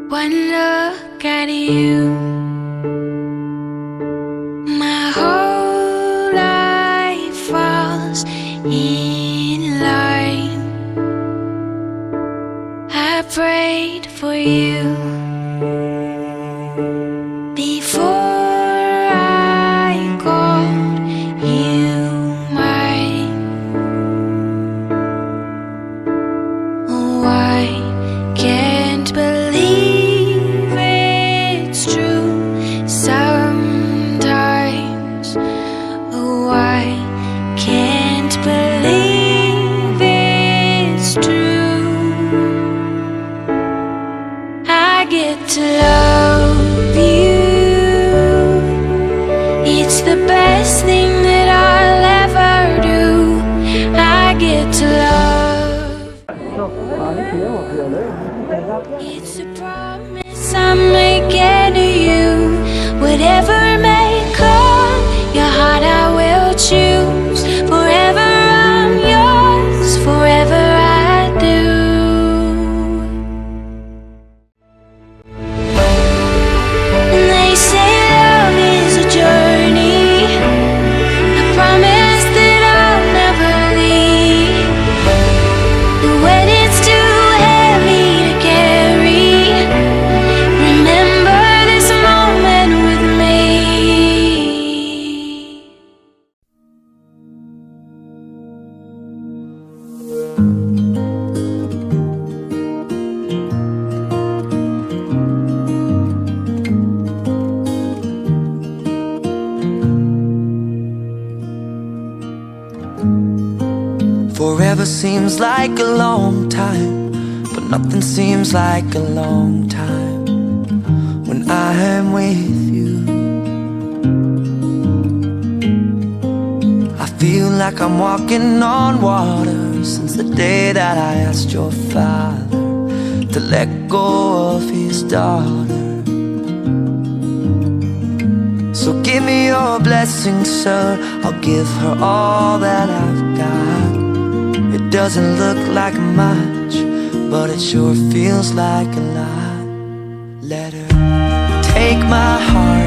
One look at you, my whole life falls in line. I prayed for you before I called you mine. Oh, I can't believe it's true sometimes. Oh, I can't believe it's true. I get to love you. It's the best thing that I'll ever do. I get to love. It's a promise I'm making to you. Whatever may come, your heart I will choose. Forever I'm yours, forever I do. And they say love is a journey, a promise that I'll never leave. And when it's too heavy to carry, remember this moment with me. Forever seems like a long time, but nothing seems like a long time when I am with you. I feel like I'm walking on water since the day that I asked your father to let go of his daughter. So give me your blessing, sir, I'll give her all that I've got. It doesn't look like much, but it sure feels like a lot. Let her take my heart